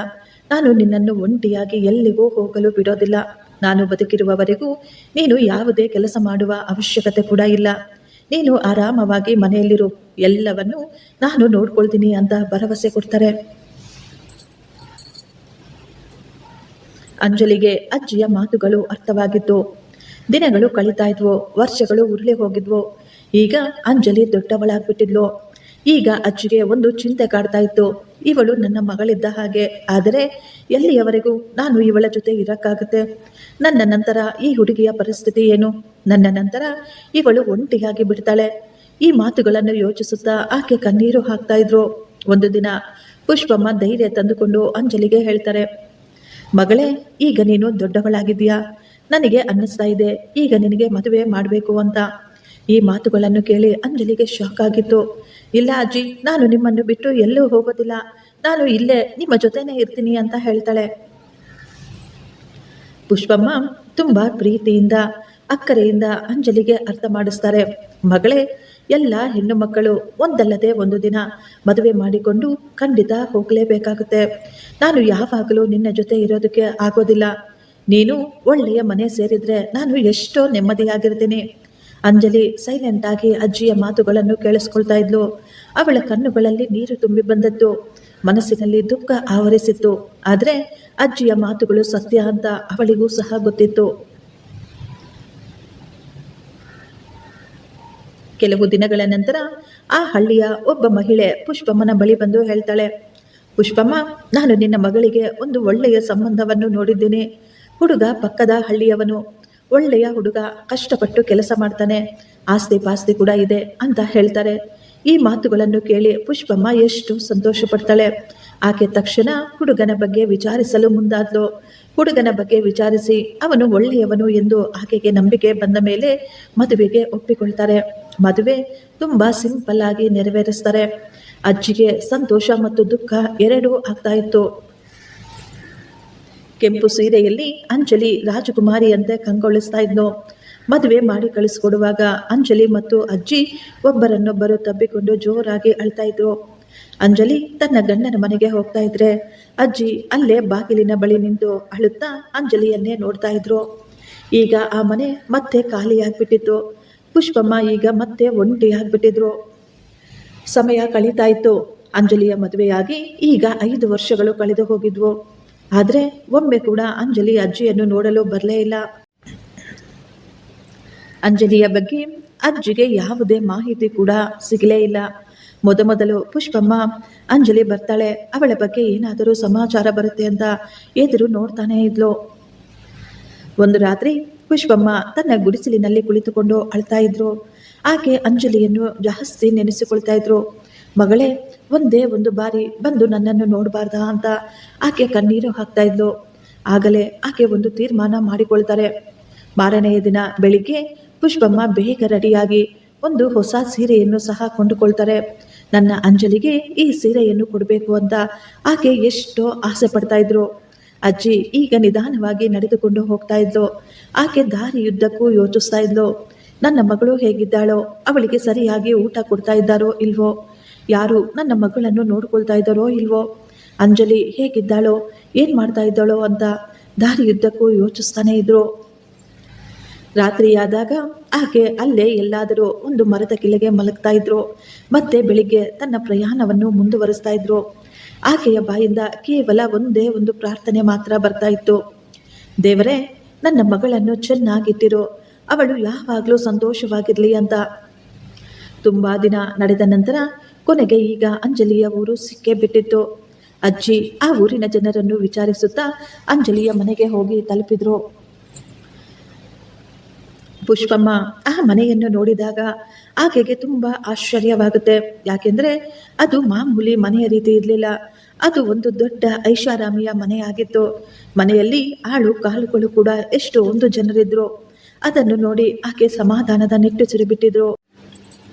ನಾನು ನಿನ್ನನ್ನು ಒಂಟಿಯಾಗಿ ಎಲ್ಲಿಗೂ ಹೋಗಲು ಬಿಡೋದಿಲ್ಲ. ನಾನು ಬದುಕಿರುವವರೆಗೂ ನೀನು ಯಾವುದೇ ಕೆಲಸ ಮಾಡುವ ಅವಶ್ಯಕತೆ ಕೂಡ ಇಲ್ಲ. ನೀನು ಆರಾಮವಾಗಿ ಮನೆಯಲ್ಲಿರು, ಎಲ್ಲವನ್ನು ನಾನು ನೋಡ್ಕೊಳ್ತೀನಿ ಅಂತ ಭರವಸೆ ಕೊಡ್ತಾರೆ. ಅಂಜಲಿಗೆ ಅಜ್ಜಿಯ ಮಾತುಗಳು ಅರ್ಥವಾಗಿತ್ತು. ದಿನಗಳು ಕಳೀತಾ ಇದ್ವು, ವರ್ಷಗಳು ಉರುಳಿ ಹೋಗಿದ್ವು. ಈಗ ಅಂಜಲಿ ದೊಡ್ಡವಳಾಗ್ಬಿಟ್ಟಿದ್ಲು. ಈಗ ಅಜ್ಜಿಗೆ ಒಂದು ಚಿಂತೆ ಕಾಡ್ತಾ ಇತ್ತು. ಇವಳು ನನ್ನ ಮಗಳಿದ್ದ ಹಾಗೆ, ಆದರೆ ಎಲ್ಲಿಯವರೆಗೂ ನಾನು ಇವಳ ಜೊತೆ ಇರಕ್ಕಾಗುತ್ತೆ? ನನ್ನ ನಂತರ ಈ ಹುಡುಗಿಯ ಪರಿಸ್ಥಿತಿ ಏನು? ನನ್ನ ನಂತರ ಇವಳು ಒಂಟಿಯಾಗಿ ಬಿಡ್ತಾಳೆ. ಈ ಮಾತುಗಳನ್ನು ಯೋಚಿಸುತ್ತಾ ಆಕೆ ಕಣ್ಣೀರು ಹಾಕ್ತಾ ಇದ್ರು. ಒಂದು ದಿನ ಪುಷ್ಪಮ್ಮ ಧೈರ್ಯ ತಂದುಕೊಂಡು ಅಂಜಲಿಗೆ ಹೇಳ್ತಾರೆ, ಮಗಳೇ, ಈಗ ನೀನು ದೊಡ್ಡವಳಾಗಿದ್ದೀಯಾ. ನನಗೆ ಅನ್ನಿಸ್ತಾ ಇದೆ ಈಗ ನಿನಗೆ ಮದುವೆ ಮಾಡಬೇಕು ಅಂತ. ಈ ಮಾತುಗಳನ್ನು ಕೇಳಿ ಅಂಜಲಿಗೆ ಶಾಕ್ ಆಗಿತ್ತು. ಇಲ್ಲ ಅಜ್ಜಿ, ನಾನು ನಿಮ್ಮನ್ನು ಬಿಟ್ಟು ಎಲ್ಲೂ ಹೋಗೋದಿಲ್ಲ, ನಾನು ಇಲ್ಲೇ ನಿಮ್ಮ ಜೊತೆನೇ ಇರ್ತೀನಿ ಅಂತ ಹೇಳ್ತಾಳೆ. ಪುಷ್ಪಮ್ಮ ತುಂಬ ಪ್ರೀತಿಯಿಂದ ಅಕ್ಕರೆಯಿಂದ ಅಂಜಲಿಗೆ ಅರ್ಥ ಮಾಡಿಸ್ತಾರೆ, ಮಗಳೇ, ಎಲ್ಲ ಹೆಣ್ಣು ಮಕ್ಕಳು ಒಂದಲ್ಲದೆ ಒಂದು ದಿನ ಮದುವೆ ಮಾಡಿಕೊಂಡು ಖಂಡಿತ ಹೋಗಲೇಬೇಕಾಗುತ್ತೆ. ನಾನು ಯಾವಾಗಲೂ ನಿನ್ನ ಜೊತೆ ಇರೋದಕ್ಕೆ ಆಗೋದಿಲ್ಲ. ನೀನು ಒಳ್ಳೆಯ ಮನೆ ಸೇರಿದ್ರೆ ನಾನು ಎಷ್ಟೋ ನೆಮ್ಮದಿಯಾಗಿರ್ತೀನಿ. ಅಂಜಲಿ ಸೈಲೆಂಟ್ ಆಗಿ ಅಜ್ಜಿಯ ಮಾತುಗಳನ್ನು ಕೇಳಿಸ್ಕೊಳ್ತಾ ಇದ್ಲು. ಅವಳ ಕಣ್ಣುಗಳಲ್ಲಿ ನೀರು ತುಂಬಿ ಬಂದದ್ದು, ಮನಸ್ಸಿನಲ್ಲಿ ದುಃಖ ಆವರಿಸಿತ್ತು. ಆದರೆ ಅಜ್ಜಿಯ ಮಾತುಗಳು ಸತ್ಯ ಅಂತ ಅವಳಿಗೂ ಸಹ ಗೊತ್ತಿತ್ತು. ಕೆಲವು ದಿನಗಳ ನಂತರ ಆ ಹಳ್ಳಿಯ ಒಬ್ಬ ಮಹಿಳೆ ಪುಷ್ಪಮ್ಮನ ಬಳಿ ಬಂದು ಹೇಳ್ತಾಳೆ, ಪುಷ್ಪಮ್ಮ, ನಾನು ನಿನ್ನ ಮಗಳಿಗೆ ಒಂದು ಒಳ್ಳೆಯ ಸಂಬಂಧವನ್ನು ನೋಡಿದ್ದೀನಿ. ಹುಡುಗ ಪಕ್ಕದ ಹಳ್ಳಿಯವನು, ಒಳ್ಳೆಯ ಹುಡುಗ, ಕಷ್ಟಪಟ್ಟು ಕೆಲಸ ಮಾಡ್ತಾನೆ, ಆಸ್ತಿ ಪಾಸ್ತಿ ಕೂಡ ಇದೆ ಅಂತ ಹೇಳ್ತಾರೆ. ಈ ಮಾತುಗಳನ್ನು ಕೇಳಿ ಪುಷ್ಪಮ್ಮ ಎಷ್ಟು ಸಂತೋಷ ಪಡ್ತಾಳೆ. ಆಕೆ ತಕ್ಷಣ ಹುಡುಗನ ಬಗ್ಗೆ ವಿಚಾರಿಸಲು ಮುಂದಾದ್ಲು. ಹುಡುಗನ ಬಗ್ಗೆ ವಿಚಾರಿಸಿ ಅವನು ಒಳ್ಳೆಯವನು ಎಂದು ಆಕೆಗೆ ನಂಬಿಕೆ ಬಂದ ಮೇಲೆ ಮದುವೆಗೆ ಒಪ್ಪಿಕೊಳ್ತಾರೆ. ಮದುವೆ ತುಂಬ ಸಿಂಪಲ್ ಆಗಿ ನೆರವೇರಿಸ್ತಾರೆ. ಅಜ್ಜಿಗೆ ಸಂತೋಷ ಮತ್ತು ದುಃಖ ಎರಡೂ ಆಗ್ತಾ ಇತ್ತು. ಕೆಂಪು ಸೀರೆಯಲ್ಲಿ ಅಂಜಲಿ ರಾಜಕುಮಾರಿಯಂತೆ ಕಂಗೊಳಿಸ್ತಾ ಇದ್ನು. ಮದುವೆ ಮಾಡಿ ಕಳಿಸ್ಕೊಡುವಾಗ ಅಂಜಲಿ ಮತ್ತು ಅಜ್ಜಿ ಒಬ್ಬರನ್ನೊಬ್ಬರು ತಬ್ಬಿಕೊಂಡು ಜೋರಾಗಿ ಅಳ್ತಾ ಇದ್ರು. ಅಂಜಲಿ ತನ್ನ ಗಂಡನ ಮನೆಗೆ ಹೋಗ್ತಾ ಇದ್ರೆ ಅಜ್ಜಿ ಅಲ್ಲೇ ಬಾಗಿಲಿನ ಬಳಿ ನಿಂತು ಅಳುತ್ತಾ ಅಂಜಲಿಯನ್ನೇ ನೋಡ್ತಾ ಇದ್ರು. ಈಗ ಆ ಮನೆ ಮತ್ತೆ ಖಾಲಿಯಾಗ್ಬಿಟ್ಟಿತ್ತು. ಪುಷ್ಪಮ್ಮ ಈಗ ಮತ್ತೆ ಒಂಟಿಯಾಗ್ಬಿಟ್ಟಿದ್ರು. ಸಮಯ ಕಳೀತಾ ಇತ್ತು. ಅಂಜಲಿಯ ಮದುವೆಯಾಗಿ ಈಗ 5 ವರ್ಷಗಳು ಕಳೆದು ಹೋಗಿದ್ವು. ಆದರೆ ಒಮ್ಮೆ ಕೂಡ ಅಂಜಲಿ ಅಜ್ಜಿಯನ್ನು ನೋಡಲು ಬರಲೇ ಇಲ್ಲ. ಅಂಜಲಿಯ ಬಗ್ಗೆ ಅಜ್ಜಿಗೆ ಯಾವುದೇ ಮಾಹಿತಿ ಕೂಡ ಸಿಗಲೇ ಇಲ್ಲ. ಮೊದಲು ಪುಷ್ಪಮ್ಮ ಅಂಜಲಿ ಬರ್ತಾಳೆ, ಅವಳ ಬಗ್ಗೆ ಏನಾದರೂ ಸಮಾಚಾರ ಬರುತ್ತೆ ಅಂತ ಎದುರು ನೋಡ್ತಾನೇ ಇದ್ಲು. ಒಂದು ರಾತ್ರಿ ಪುಷ್ಪಮ್ಮ ತನ್ನ ಗುಡಿಸಲಿನಲ್ಲಿ ಕುಳಿತುಕೊಂಡು ಅಳ್ತಾ ಇದ್ರು. ಆಕೆ ಅಂಜಲಿಯನ್ನು ಜಾಸ್ತಿ ನೆನೆಸಿಕೊಳ್ತಾ ಇದ್ರು. ಮಗಳೇ, ಒಂದೇ ಒಂದು ಬಾರಿ ಬಂದು ನನ್ನನ್ನು ನೋಡಬಾರ್ದಾ ಅಂತ ಆಕೆ ಕಣ್ಣೀರು ಹಾಕ್ತಾ ಇದ್ಲು. ಆಗಲೇ ಆಕೆ ಒಂದು ತೀರ್ಮಾನ ಮಾಡಿಕೊಳ್ತಾರೆ. ಮಾರನೆಯ ದಿನ ಬೆಳಿಗ್ಗೆ ಪುಷ್ಪಮ್ಮ ಬೇಗ ರೆಡಿಯಾಗಿ ಒಂದು ಹೊಸ ಸೀರೆಯನ್ನು ಸಹ ಕೊಂಡುಕೊಳ್ತಾರೆ. ನನ್ನ ಅಂಜಲಿಗೆ ಈ ಸೀರೆಯನ್ನು ಕೊಡಬೇಕು ಅಂತ ಆಕೆ ಎಷ್ಟೋ ಆಸೆ ಪಡ್ತಾ ಇದ್ರು. ಅಜ್ಜಿ ಈಗ ನಿಧಾನವಾಗಿ ನಡೆದುಕೊಂಡು ಹೋಗ್ತಾ ಇದ್ಲು. ಆಕೆ ದಾರಿಯುದ್ದಕ್ಕೂ ಯೋಚಿಸ್ತಾ ಇದ್ಲು, ನನ್ನ ಮಗಳು ಹೇಗಿದ್ದಾಳೋ, ಅವಳಿಗೆ ಸರಿಯಾಗಿ ಊಟ ಕೊಡ್ತಾ ಇದ್ದಾರೋ ಇಲ್ವೋ, ಯಾರು ನನ್ನ ಮಗಳನ್ನು ನೋಡ್ಕೊಳ್ತಾ ಇದ್ದಾರೋ ಇಲ್ವೋ, ಅಂಜಲಿ ಹೇಗಿದ್ದಾಳೋ, ಏನ್ ಮಾಡ್ತಾ ಇದ್ದಾಳೋ ಅಂತ ದಾರಿಯುದ್ದಕ್ಕೂ ಯೋಚಿಸ್ತಾನೆ ಇದ್ರು. ರಾತ್ರಿಯಾದಾಗ ಆಕೆ ಅಲ್ಲೇ ಎಲ್ಲಾದರೂ ಒಂದು ಮರದ ಕೆಳಗೆ ಮಲಗ್ತಾ ಇದ್ರು. ಮತ್ತೆ ಬೆಳಿಗ್ಗೆ ತನ್ನ ಪ್ರಯಾಣವನ್ನು ಮುಂದುವರಿಸ್ತಾ ಇದ್ರು. ಆಕೆಯ ಬಾಯಿಂದ ಕೇವಲ ಒಂದೇ ಒಂದು ಪ್ರಾರ್ಥನೆ ಮಾತ್ರ ಬರ್ತಾ ಇತ್ತು, ದೇವರೇ, ನನ್ನ ಮಗಳನ್ನು ಚೆನ್ನಾಗಿಟ್ಟಿರು, ಅವಳು ಯಾವಾಗಲೂ ಸಂತೋಷವಾಗಿರಲಿ ಅಂತ. ತುಂಬಾ ದಿನ ನಡೆದ ನಂತರ ಕೊನೆಗೆ ಈಗ ಅಂಜಲಿಯ ಊರು ಸಿಕ್ಕೇ ಬಿಟ್ಟಿತ್ತು. ಅಜ್ಜಿ ಆ ಊರಿನ ಜನರನ್ನು ವಿಚಾರಿಸುತ್ತಾ ಅಂಜಲಿಯ ಮನೆಗೆ ಹೋಗಿ ತಲುಪಿದ್ರು. ಪುಷ್ಪಮ್ಮ ಆ ಮನೆಯನ್ನು ನೋಡಿದಾಗ ಆಕೆಗೆ ತುಂಬಾ ಆಶ್ಚರ್ಯವಾಗುತ್ತೆ. ಯಾಕೆಂದ್ರೆ ಅದು ಮಾಮೂಲಿ ಮನೆಯ ರೀತಿ ಇರಲಿಲ್ಲ. ಅದು ಒಂದು ದೊಡ್ಡ ಐಷಾರಾಮಿಯ ಮನೆಯಾಗಿತ್ತು. ಮನೆಯಲ್ಲಿ ಆಳು ಕಾಲುಗಳು ಕೂಡ ಎಷ್ಟೊಂದು ಜನರಿದ್ರು. ಅದನ್ನು ನೋಡಿ ಆಕೆ ಸಮಾಧಾನದ ನಿಟ್ಟುಸಿರು ಬಿಟ್ಟಿದ್ರು.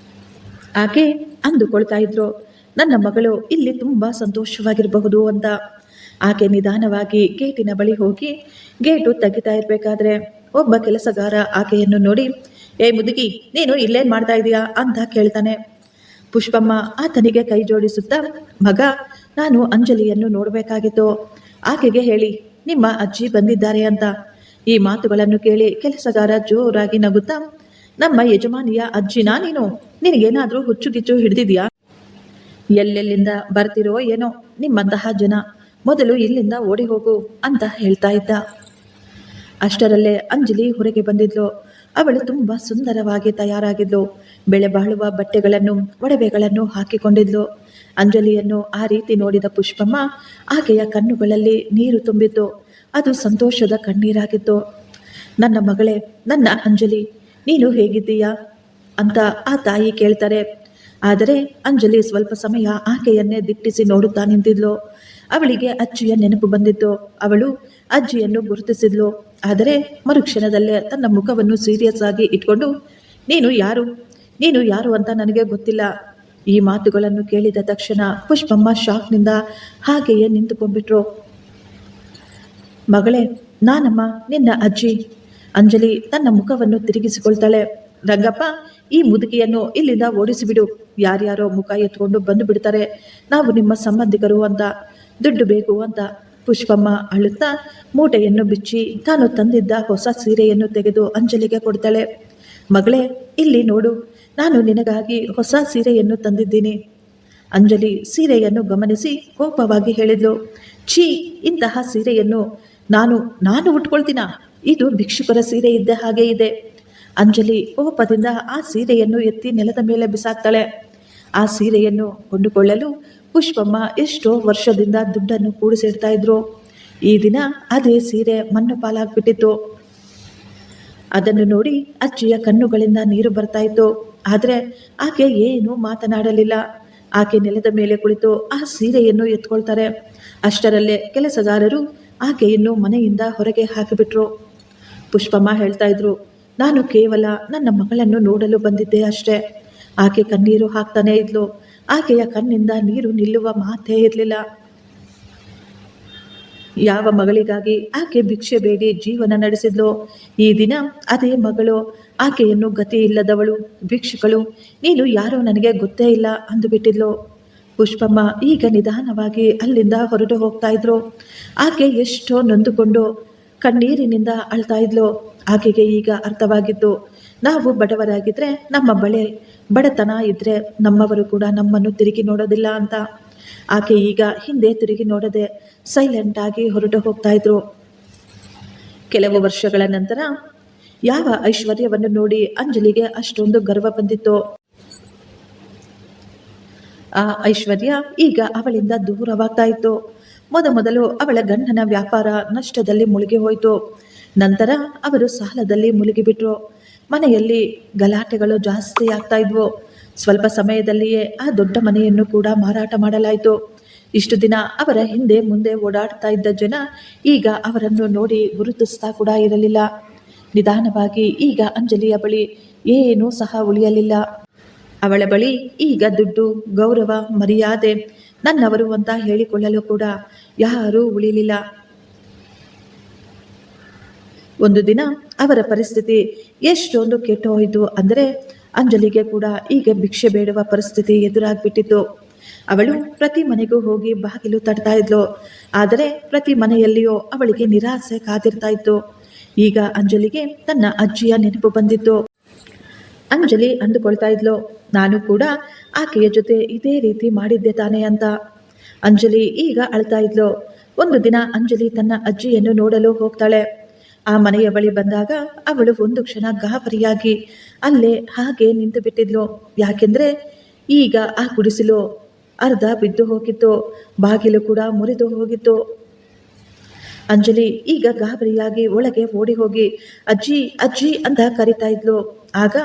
ಆಕೆ ಅಂದುಕೊಳ್ತಾ ಇದ್ರು, ನನ್ನ ಮಗಳು ಇಲ್ಲಿ ತುಂಬಾ ಸಂತೋಷವಾಗಿರಬಹುದು ಅಂತ. ಆಕೆ ನಿಧಾನವಾಗಿ ಗೇಟಿನ ಬಳಿ ಹೋಗಿ ಗೇಟು ತೆಗಿತಾ ಇರ್ಬೇಕಾದ್ರೆ ಒಬ್ಬ ಕೆಲಸಗಾರ ಆಕೆಯನ್ನು ನೋಡಿ, ಏ ಮುದುಗಿ, ನೀನು ಇಲ್ಲೇನ್ ಮಾಡ್ತಾ ಇದೀಯಾ ಅಂತ ಕೇಳ್ತಾನೆ. ಪುಷ್ಪಮ್ಮ ಆತನಿಗೆ ಕೈ ಜೋಡಿಸುತ್ತಾ, ಮಗ, ನಾನು ಅಂಜಲಿಯನ್ನು ನೋಡಬೇಕಾಗಿತ್ತು, ಆಕೆಗೆ ಹೇಳಿ ನಿಮ್ಮ ಅಜ್ಜಿ ಬಂದಿದ್ದಾರೆ ಅಂತ. ಈ ಮಾತುಗಳನ್ನು ಕೇಳಿ ಕೆಲಸಗಾರ ಜೋರಾಗಿ ನಗುತ್ತಾ, ನಮ್ಮ ಯಜಮಾನಿಯ ಅಜ್ಜಿನಾ ನೀನು? ನಿನಗೇನಾದ್ರೂ ಹುಚ್ಚುಗಿಚ್ಚು ಹಿಡಿದಿದ್ಯಾ? ಎಲ್ಲೆಲ್ಲಿಂದ ಬರ್ತಿರೋ ಏನೋ ನಿಮ್ಮಂತಹ ಜನ, ಮೊದಲು ಇಲ್ಲಿಂದ ಓಡಿ ಹೋಗು ಅಂತ ಹೇಳ್ತಾ ಇದ್ದ. ಅಷ್ಟರಲ್ಲೇ ಅಂಜಲಿ ಹೊರಗೆ ಬಂದಿದ್ಲು. ಅವಳು ತುಂಬಾ ಸುಂದರವಾಗಿ ತಯಾರಾಗಿದ್ಲು. ಬೆಳೆ ಬಾಳುವ ಬಟ್ಟೆಗಳನ್ನು, ಒಡವೆಗಳನ್ನು ಹಾಕಿಕೊಂಡಿದ್ಲು. ಅಂಜಲಿಯನ್ನು ಆ ರೀತಿ ನೋಡಿದ ಪುಷ್ಪಮ್ಮ ಆಕೆಯ ಕಣ್ಣುಗಳಲ್ಲಿ ನೀರು ತುಂಬಿತ್ತು. ಅದು ಸಂತೋಷದ ಕಣ್ಣೀರಾಗಿತ್ತು. ನನ್ನ ಮಗಳೇ, ನನ್ನ ಅಂಜಲಿ, ನೀನು ಹೇಗಿದ್ದೀಯಾ ಅಂತ ಆ ತಾಯಿ ಕೇಳ್ತಾರೆ. ಆದರೆ ಅಂಜಲಿ ಸ್ವಲ್ಪ ಸಮಯ ಆಕೆಯನ್ನೇ ದಿಟ್ಟಿಸಿ ನೋಡುತ್ತಾ ನಿಂತಿದ್ಲು. ಅವಳಿಗೆ ಅಜ್ಜಿಯ ನೆನಪು ಬಂದಿತ್ತು. ಅವಳು ಅಜ್ಜಿಯನ್ನು ಗುರುತಿಸಿದ್ಲು. ಆದರೆ ಮರುಕ್ಷಣದಲ್ಲೇ ತನ್ನ ಮುಖವನ್ನು ಸೀರಿಯಸ್ ಆಗಿ ಇಟ್ಕೊಂಡು, ನೀನು ಯಾರು, ನೀನು ಯಾರು ಅಂತ ನನಗೆ ಗೊತ್ತಿಲ್ಲ. ಈ ಮಾತುಗಳನ್ನು ಕೇಳಿದ ತಕ್ಷಣ ಪುಷ್ಪಮ್ಮ ಶಾಕ್ನಿಂದ ಹಾಗೆಯೇ ನಿಂತುಕೊಂಡ್ಬಿಟ್ರು. ಮಗಳೇ, ನಾನಮ್ಮ ನಿನ್ನ ಅಜ್ಜಿ. ಅಂಜಲಿ ತನ್ನ ಮುಖವನ್ನು ತಿರುಗಿಸಿಕೊಳ್ತಾಳೆ. ರಂಗಪ್ಪ, ಈ ಮುದುಕಿಯನ್ನು ಇಲ್ಲಿಂದ ಓಡಿಸಿಬಿಡು. ಯಾರ್ಯಾರೋ ಮುಖ ಎತ್ಕೊಂಡು ಬಂದು ಬಿಡ್ತಾರೆ, ನಾವು ನಿಮ್ಮ ಸಂಬಂಧಿಕರು ಅಂತ, ದುಡ್ಡು ಬೇಕು ಅಂತ. ಪುಷ್ಪಮ್ಮ ಅಳುತ್ತಾ ಮೂಟೆಯನ್ನು ಬಿಚ್ಚಿ ತಾನು ತಂದಿದ್ದ ಹೊಸ ಸೀರೆಯನ್ನು ತೆಗೆದು ಅಂಜಲಿಗೆ ಕೊಡ್ತಾಳೆ. ಮಗಳೇ, ಇಲ್ಲಿ ನೋಡು, ನಾನು ನಿನಗಾಗಿ ಹೊಸ ಸೀರೆಯನ್ನು ತಂದಿದ್ದೀನಿ. ಅಂಜಲಿ ಸೀರೆಯನ್ನು ಗಮನಿಸಿ ಕೋಪವಾಗಿ ಹೇಳಿದ್ಲು, ಛೀ, ಇಂತಹ ಸೀರೆಯನ್ನು ನಾನು ಉಟ್ಕೊಳ್ತೀನ? ಇದು ಭಿಕ್ಷುಕರ ಸೀರೆ ಇದ್ದ ಹಾಗೆ ಇದೆ. ಅಂಜಲಿ ಕೋಪದಿಂದ ಆ ಸೀರೆಯನ್ನು ಎತ್ತಿ ನೆಲದ ಮೇಲೆ ಬಿಸಾಕ್ತಾಳೆ. ಆ ಸೀರೆಯನ್ನು ಕೊಂಡುಕೊಳ್ಳಲು ಪುಷ್ಪಮ್ಮ ಎಷ್ಟೋ ವರ್ಷದಿಂದ ದುಡ್ಡನ್ನು ಕೂಡಿಸಿಡ್ತಾ ಇದ್ರು. ಈ ದಿನ ಅದೇ ಸೀರೆ ಮಣ್ಣು ಪಾಲಾಗ್ಬಿಟ್ಟಿತ್ತು. ಅದನ್ನು ನೋಡಿ ಅಜ್ಜಿಯ ಕಣ್ಣುಗಳಿಂದ ನೀರು ಬರ್ತಾ ಇತ್ತು. ಆದರೆ ಆಕೆ ಏನೂ ಮಾತನಾಡಲಿಲ್ಲ. ಆಕೆ ನೆಲದ ಮೇಲೆ ಕುಳಿತು ಆ ಸೀರೆಯನ್ನು ಎತ್ಕೊಳ್ತಾರೆ. ಅಷ್ಟರಲ್ಲೇ ಕೆಲಸಗಾರರು ಆಕೆಯನ್ನು ಮನೆಯಿಂದ ಹೊರಗೆ ಹಾಕಿಬಿಟ್ರು. ಪುಷ್ಪಮ್ಮ ಹೇಳ್ತಾ ಇದ್ರು, ನಾನು ಕೇವಲ ನನ್ನ ಮಗಳನ್ನು ನೋಡಲು ಬಂದಿದ್ದೆ ಅಷ್ಟೇ. ಆಕೆ ಕಣ್ಣೀರು ಹಾಕ್ತಾನೇ ಇದ್ಲು. ಆಕೆಯ ಕಣ್ಣಿಂದ ನೀರು ನಿಲ್ಲುವ ಮಾತೇ ಇರಲಿಲ್ಲ. ಯಾವ ಮಗಳಿಗಾಗಿ ಆಕೆ ಭಿಕ್ಷೆ ಬೇಡಿ ಜೀವನ ನಡೆಸಿದ್ಲು, ಈ ದಿನ ಅದೇ ಮಗಳು ಆಕೆಯನ್ನು ಗತಿ ಇಲ್ಲದವಳು, ಭಿಕ್ಷುಕಳು, ನೀನು ಯಾರೋ ನನಗೆ ಗೊತ್ತೇ ಇಲ್ಲ ಅಂದುಬಿಟ್ಟಿದ್ಲು. ಪುಷ್ಪಮ್ಮ ಈಗ ನಿಧಾನವಾಗಿ ಅಲ್ಲಿಂದ ಹೊರಟು ಹೋಗ್ತಾ ಇದ್ರು. ಆಕೆ ಎಷ್ಟೋ ನೊಂದುಕೊಂಡು ಕಣ್ಣೀರಿನಿಂದ ಅಳ್ತಾ ಇದ್ಲು. ಆಕೆಗೆ ಈಗ ಅರ್ಥವಾಗಿತ್ತು, ನಾವು ಬಡವರಾಗಿದ್ರೆ, ನಮ್ಮ ಬಡತನ ಇದ್ರೆ ನಮ್ಮವರು ಕೂಡ ನಮ್ಮನ್ನು ತಿರುಗಿ ನೋಡೋದಿಲ್ಲ ಅಂತ. ಆಕೆ ಈಗ ಹಿಂದೆ ತಿರುಗಿ ನೋಡದೆ ಸೈಲೆಂಟ್ ಆಗಿ ಹೊರಟು ಹೋಗ್ತಾ ಇದ್ರು. ಕೆಲವು ವರ್ಷಗಳ ನಂತರ ಯಾವ ಐಶ್ವರ್ಯವನ್ನು ನೋಡಿ ಅಂಜಲಿಗೆ ಅಷ್ಟೊಂದು ಗರ್ವ ಬಂದಿತ್ತು, ಆ ಐಶ್ವರ್ಯ ಈಗ ಅವಳಿಂದ ದೂರವಾಗ್ತಾ ಇತ್ತು. ಮೊದಲು ಅವಳ ಗಂಡನ ವ್ಯಾಪಾರ ನಷ್ಟದಲ್ಲಿ ಮುಳುಗಿ ಹೋಯಿತು. ನಂತರ ಅವರು ಸಾಲದಲ್ಲಿ ಮುಳುಗಿಬಿಟ್ರು. ಮನೆಯಲ್ಲಿ ಗಲಾಟೆಗಳು ಜಾಸ್ತಿ ಆಗ್ತಾ ಇದ್ವು. ಸ್ವಲ್ಪ ಸಮಯದಲ್ಲಿಯೇ ಆ ದೊಡ್ಡ ಮನೆಯನ್ನು ಕೂಡ ಮಾರಾಟ ಮಾಡಲಾಯಿತು. ಇಷ್ಟು ದಿನ ಅವರ ಹಿಂದೆ ಮುಂದೆ ಓಡಾಡ್ತಾ ಇದ್ದ ಜನ ಈಗ ಅವರನ್ನು ನೋಡಿ ಗುರುತಿಸ್ತಾ ಕೂಡ ಇರಲಿಲ್ಲ. ನಿಧಾನವಾಗಿ ಈಗ ಅಂಜಲಿಯ ಬಳಿ ಏನೂ ಸಹ ಉಳಿಯಲಿಲ್ಲ. ಅವಳ ಬಳಿ ಈಗ ದುಡ್ಡು, ಗೌರವ, ಮರ್ಯಾದೆ, ನನ್ನವರು ಅಂತ ಹೇಳಿಕೊಳ್ಳಲು ಕೂಡ ಯಾರೂ ಉಳಿಲಿಲ್ಲ. ಒಂದು ದಿನ ಅವರ ಪರಿಸ್ಥಿತಿ ಎಷ್ಟೊಂದು ಕೆಟ್ಟು ಹೋಯಿತು ಅಂದರೆ ಅಂಜಲಿಗೆ ಕೂಡ ಈಗ ಭಿಕ್ಷೆ ಬೇಡುವ ಪರಿಸ್ಥಿತಿ ಎದುರಾಗ್ಬಿಟ್ಟಿತ್ತು. ಅವಳು ಪ್ರತಿ ಮನೆಗೂ ಹೋಗಿ ಬಾಗಿಲು ತಟ್ತಾ ಇದ್ಲು. ಆದರೆ ಪ್ರತಿ ಮನೆಯಲ್ಲಿಯೂ ಅವಳಿಗೆ ನಿರಾಸೆ ಕಾದಿರ್ತಾ ಇತ್ತು. ಈಗ ಅಂಜಲಿಗೆ ತನ್ನ ಅಜ್ಜಿಯ ನೆನಪು ಬಂದಿತ್ತು. ಅಂಜಲಿ ಅಂದುಕೊಳ್ತಾ ಇದ್ಲು, ನಾನು ಕೂಡ ಆಕೆಯ ಜೊತೆ ಇದೇ ರೀತಿ ಮಾಡಿದ್ದೆ ತಾನೆ ಅಂತ. ಅಂಜಲಿ ಈಗ ಅಳ್ತಾ ಇದ್ಲು. ಒಂದು ದಿನ ಅಂಜಲಿ ತನ್ನ ಅಜ್ಜಿಯನ್ನು ನೋಡಲು ಹೋಗ್ತಾಳೆ. ಆ ಮನೆಯ ಬಳಿ ಬಂದಾಗ ಅವಳು ಒಂದು ಕ್ಷಣ ಗಾಬರಿಯಾಗಿ ಅಲ್ಲೇ ಹಾಗೆ ನಿಂತು ಬಿಟ್ಟಿದ್ಲು. ಯಾಕೆಂದ್ರೆ ಈಗ ಆ ಗುಡಿಸಲು ಅರ್ಧ ಬಿದ್ದು ಹೋಗಿತ್ತು, ಬಾಗಿಲು ಕೂಡ ಮುರಿದು ಹೋಗಿತ್ತು. ಅಂಜಲಿ ಈಗ ಗಾಬರಿಯಾಗಿ ಒಳಗೆ ಓಡಿ ಹೋಗಿ ಅಜ್ಜಿ ಅಜ್ಜಿ ಅಂತ ಕರಿತಾ ಇದ್ಲು. ಆಗ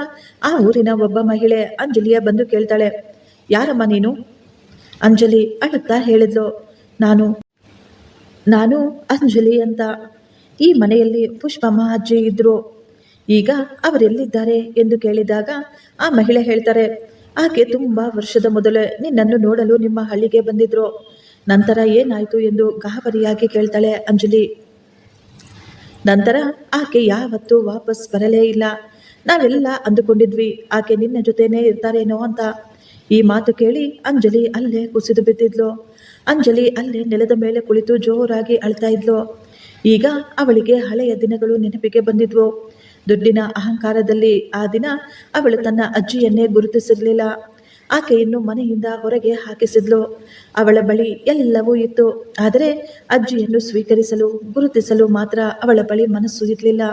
ಆ ಊರಿನ ಒಬ್ಬ ಮಹಿಳೆ ಅಂಜಲಿಯ ಬಂದು ಕೇಳ್ತಾಳೆ, ಯಾರಮ್ಮ ನೀನು? ಅಂಜಲಿ ಅಳುತ್ತಾ ಹೇಳಿದ್ಲು, ನಾನು ಅಂಜಲಿ ಅಂತ. ಈ ಮನೆಯಲ್ಲಿ ಪುಷ್ಪಮ್ಮ ಅಜ್ಜಿ ಇದ್ರು. ಈಗ ಅವರೆಲ್ಲಿದ್ದಾರೆ ಎಂದು ಕೇಳಿದಾಗ ಆ ಮಹಿಳೆ ಹೇಳ್ತಾರೆ, ಆಕೆ ತುಂಬಾ ವರ್ಷದ ಮೊದಲೇ ನಿನ್ನನ್ನು ನೋಡಲು ನಿಮ್ಮ ಹಳ್ಳಿಗೆ ಬಂದಿದ್ರು. ನಂತರ ಏನಾಯ್ತು ಎಂದು ಗಾಬರಿಯಾಗಿ ಕೇಳ್ತಾಳೆ ಅಂಜಲಿ. ನಂತರ ಆಕೆ ಯಾವತ್ತೂ ವಾಪಸ್ ಬರಲೇ ಇಲ್ಲ. ನಾವೆಲ್ಲ ಅಂದುಕೊಂಡಿದ್ವಿ ಆಕೆ ನಿನ್ನ ಜೊತೆನೇ ಇರ್ತಾರೇನೋ ಅಂತ. ಈ ಮಾತು ಕೇಳಿ ಅಂಜಲಿ ಅಲ್ಲೇ ಕುಸಿದು ಬಿದ್ದಿದ್ಲು. ಅಂಜಲಿ ಅಲ್ಲೇ ನೆಲದ ಮೇಲೆ ಕುಳಿತು ಜೋರಾಗಿ ಅಳ್ತಾ ಇದ್ಲು. ಈಗ ಅವಳಿಗೆ ಹಳೆಯ ದಿನಗಳು ನೆನಪಿಗೆ ಬಂದಿದ್ವು. ದುಡ್ಡಿನ ಅಹಂಕಾರದಲ್ಲಿ ಆ ದಿನ ಅವಳು ತನ್ನ ಅಜ್ಜಿಯನ್ನೇ ಗುರುತಿಸಿರಲಿಲ್ಲ. ಆಕೆಯನ್ನು ಮನೆಯಿಂದ ಹೊರಗೆ ಹಾಕಿಸಿದ್ಲು. ಅವಳ ಬಳಿ ಎಲ್ಲವೂ ಇತ್ತು, ಆದರೆ ಅಜ್ಜಿಯನ್ನು ಸ್ವೀಕರಿಸಲು ಗುರುತಿಸಲು ಮಾತ್ರ ಅವಳ ಬಳಿ ಮನಸ್ಸು ಇರಲಿಲ್ಲ.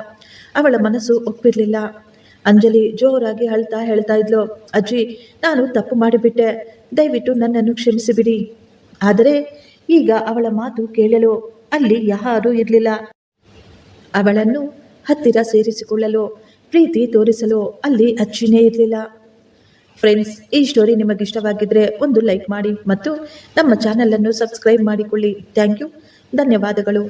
ಅವಳ ಮನಸ್ಸು ಒಪ್ಪಿರಲಿಲ್ಲ. ಅಂಜಲಿ ಜೋರಾಗಿ ಅಳ್ತಾ ಹೇಳ್ತಾ ಇದ್ಲು, ಅಜ್ಜಿ ನಾನು ತಪ್ಪು ಮಾಡಿಬಿಟ್ಟೆ, ದಯವಿಟ್ಟು ನನ್ನನ್ನು ಕ್ಷಮಿಸಿಬಿಡಿ. ಆದರೆ ಈಗ ಅವಳ ಮಾತು ಕೇಳಲು ಅಲ್ಲಿ ಯಾರೂ ಇರಲಿಲ್ಲ. ಅವಳನ್ನು ಹತ್ತಿರ ಸೇರಿಸಿಕೊಳ್ಳಲು, ಪ್ರೀತಿ ತೋರಿಸಲು ಅಲ್ಲಿ ಅಜ್ಜಿನೇ ಇರಲಿಲ್ಲ. ಫ್ರೆಂಡ್ಸ್, ಈ ಸ್ಟೋರಿ ನಿಮಗಿಷ್ಟವಾಗಿದ್ದರೆ ಒಂದು ಲೈಕ್ ಮಾಡಿ ಮತ್ತು ನಮ್ಮ ಚಾನಲನ್ನು ಸಬ್ಸ್ಕ್ರೈಬ್ ಮಾಡಿಕೊಳ್ಳಿ. ಥ್ಯಾಂಕ್ ಯು, ಧನ್ಯವಾದಗಳು.